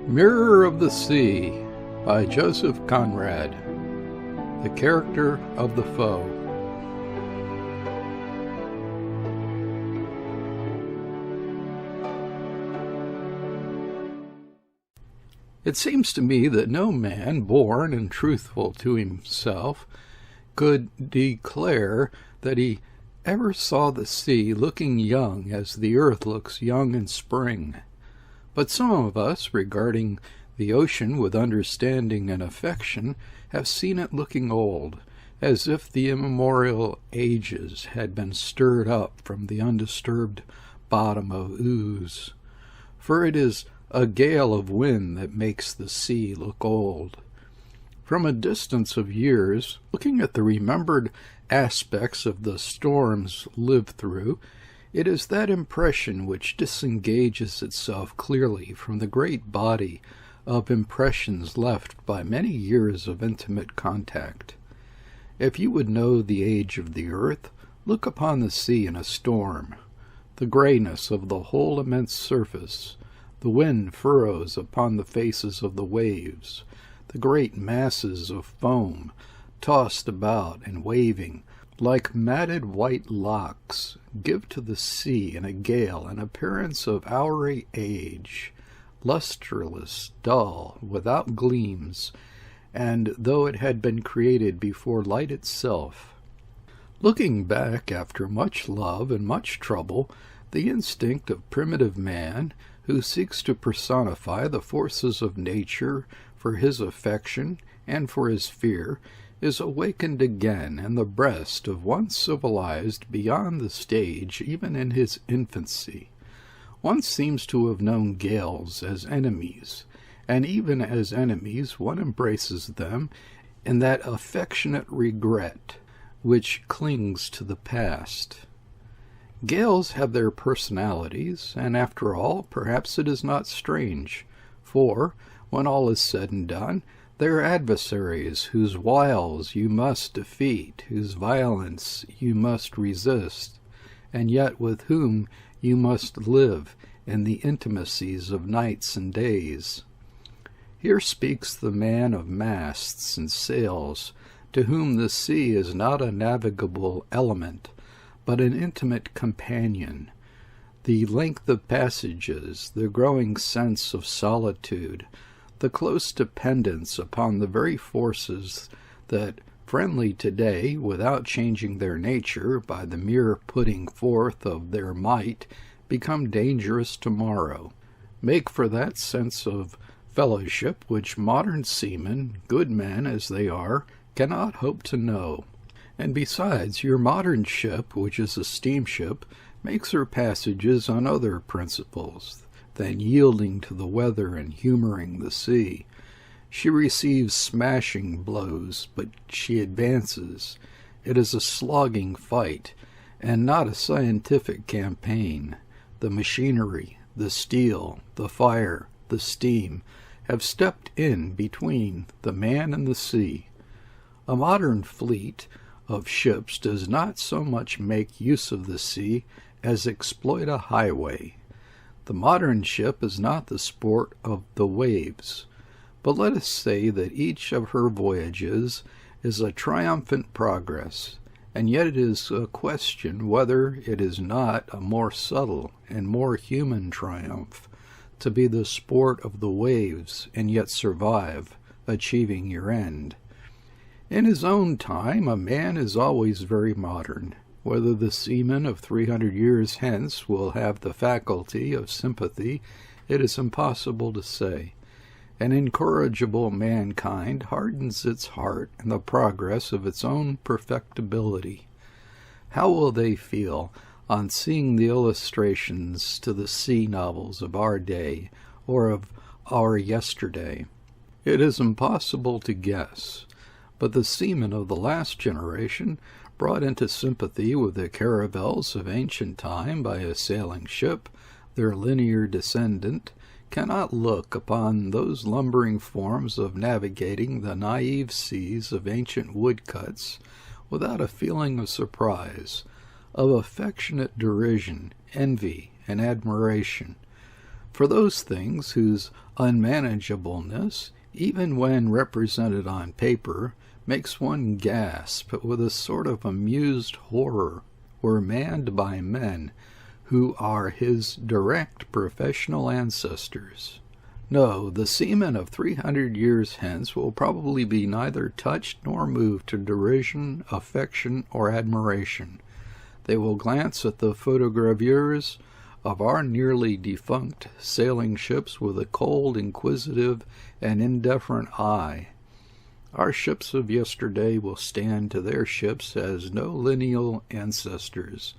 Mirror of the Sea by Joseph Conrad. The Character of the Foe. It seems to me that no man born and truthful to himself could declare that he ever saw the sea looking young as the earth looks young in spring. But some of us, regarding the ocean with understanding and affection, have seen it looking old, as if the immemorial ages had been stirred up from the undisturbed bottom of ooze. For it is a gale of wind that makes the sea look old. From a distance of years, looking at the remembered aspects of the storms lived through, it is that impression which disengages itself clearly from the great body of impressions left by many years of intimate contact. If you would know the age of the earth, look upon the sea in a storm. The grayness of the whole immense surface, the wind furrows upon the faces of the waves, the great masses of foam tossed about and waving like matted white locks, give to the sea in a gale an appearance of hoary age, lustreless, dull, without gleams, and though it had been created before light itself. Looking back after much love and much trouble, the instinct of primitive man, who seeks to personify the forces of nature for his affection and for his fear, is awakened again in the breast of one civilized beyond the stage even in his infancy. One seems to have known gales as enemies, and even as enemies one embraces them in that affectionate regret which clings to the past. Gales have their personalities, and after all, perhaps it is not strange, for, when all is said and done, they are adversaries whose wiles you must defeat, whose violence you must resist, and yet with whom you must live in the intimacies of nights and days. Here speaks the man of masts and sails, to whom the sea is not a navigable element, but an intimate companion. The length of passages, the growing sense of solitude, the close dependence upon the very forces that, friendly today, without changing their nature by the mere putting forth of their might, become dangerous tomorrow, make for that sense of fellowship which modern seamen, good men as they are, cannot hope to know. And besides, your modern ship, which is a steamship, makes her passages on other principles than yielding to the weather and humoring the sea. She receives smashing blows, but she advances. It is a slogging fight, and not a scientific campaign. The machinery, the steel, the fire, the steam, have stepped in between the man and the sea. A modern fleet of ships does not so much make use of the sea as exploit a highway. The modern ship is not the sport of the waves, but let us say that each of her voyages is a triumphant progress, and yet it is a question whether it is not a more subtle and more human triumph to be the sport of the waves and yet survive, achieving your end. In his own time, a man is always very modern. Whether the seaman of 300 years hence will have the faculty of sympathy, it is impossible to say. An incorrigible mankind hardens its heart in the progress of its own perfectibility. How will they feel on seeing the illustrations to the sea novels of our day or of our yesterday? It is impossible to guess, but the seamen of the last generation, brought into sympathy with the caravels of ancient time by a sailing ship, their linear descendant, cannot look upon those lumbering forms of navigating the naive seas of ancient woodcuts without a feeling of surprise, of affectionate derision, envy, and admiration. for those things whose unmanageableness, even when represented on paper, makes one gasp with a sort of amused horror, were manned by men who are his direct professional ancestors. No, the seamen of 300 years hence will probably be neither touched nor moved to derision, affection, or admiration. They will glance at the photogravures of our nearly defunct sailing ships with a cold, inquisitive, and indifferent eye. Our ships of yesterday will stand to their ships as no lineal ancestors,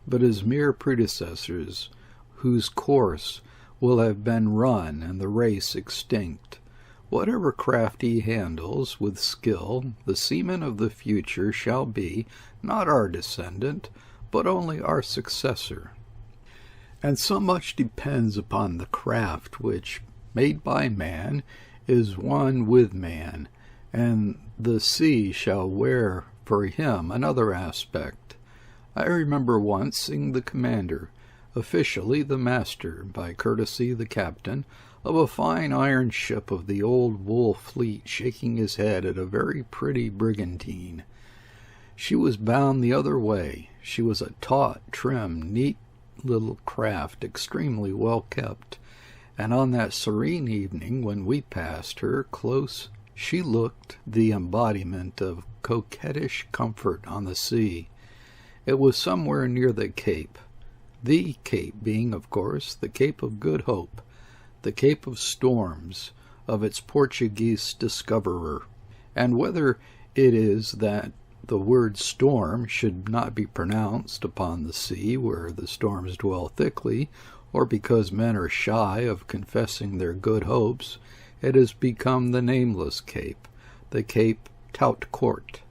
but as mere predecessors, whose course will have been run and the race extinct. Whatever craft he handles with skill, the seaman of the future shall be, not our descendant, but only our successor. And so much depends upon the craft which, made by man, is one with man, and the sea shall wear for him another aspect. I remember once seeing the commander, officially the master, by courtesy the captain, of a fine iron ship of the old wool fleet, shaking his head at a very pretty brigantine. She was bound the other way. She was a taut, trim, neat little craft, extremely well kept, and on that serene evening when we passed her close, she looked the embodiment of coquettish comfort on the sea. It was somewhere near the Cape, the Cape being, of course, the Cape of Good Hope, the Cape of Storms, of its Portuguese discoverer. And whether it is that the word storm should not be pronounced upon the sea where the storms dwell thickly, or because men are shy of confessing their good hopes, it has become the nameless Cape, the Cape Tout Court.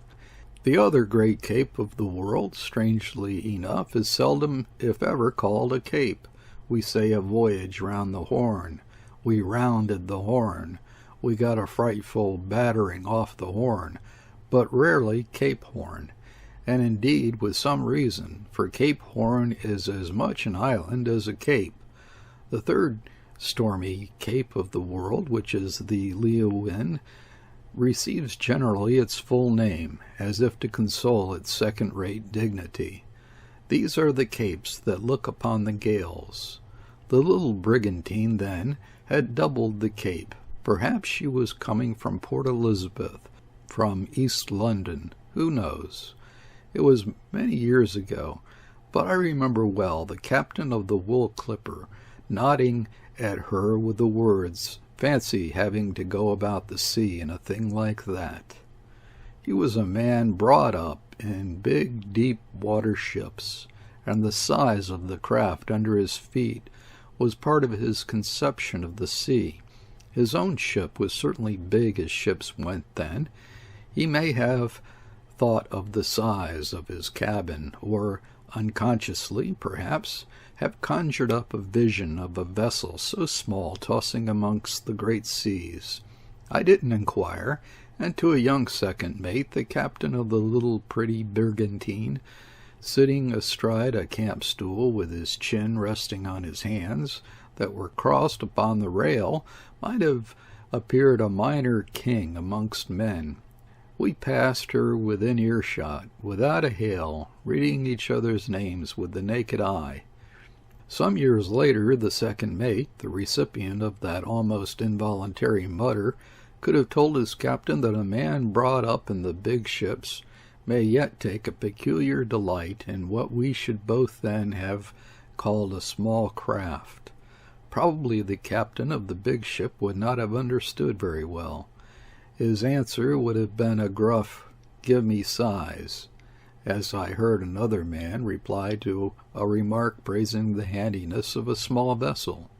The other great cape of the world, strangely enough, is seldom, if ever, called a cape. We say a voyage round the Horn. We rounded the Horn. We got a frightful battering off the Horn, but rarely Cape Horn. And indeed, with some reason, for Cape Horn is as much an island as a cape. The third stormy cape of the world, which is the Leeuwin, receives generally its full name, as if to console its second-rate dignity. These are the capes that look upon the gales. The little brigantine, then, had doubled the cape. Perhaps she was coming from Port Elizabeth, from East London, who knows? It was many years ago, but I remember well the captain of the Wool Clipper nodding at her with the words, "Fancy having to go about the sea in a thing like that." He was a man brought up in big, deep water ships, and the size of the craft under his feet was part of his conception of the sea. His own ship was certainly big as ships went then. He may have thought of the size of his cabin, or unconsciously, perhaps, have conjured up a vision of a vessel so small tossing amongst the great seas. I didn't inquire, and to a young second mate, the captain of the little pretty brigantine, sitting astride a camp stool with his chin resting on his hands that were crossed upon the rail, might have appeared a minor king amongst men. We passed her within earshot, without a hail, reading each other's names with the naked eye. Some years later, the second mate, the recipient of that almost involuntary mutter, could have told his captain that a man brought up in the big ships may yet take a peculiar delight in what we should both then have called a small craft. Probably the captain of the big ship would not have understood very well. His answer would have been a gruff, "Give me size," as I heard another man reply to a remark praising the handiness of a small vessel.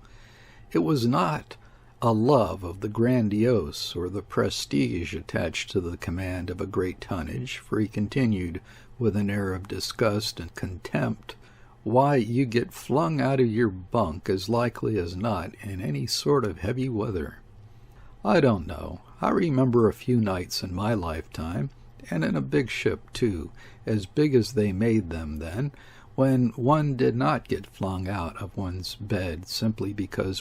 It was not a love of the grandiose or the prestige attached to the command of a great tonnage, for he continued, with an air of disgust and contempt, "Why, you get flung out of your bunk as likely as not in any sort of heavy weather." I don't know. I remember a few nights in my lifetime, and in a big ship, too, as big as they made them then, when one did not get flung out of one's bed simply because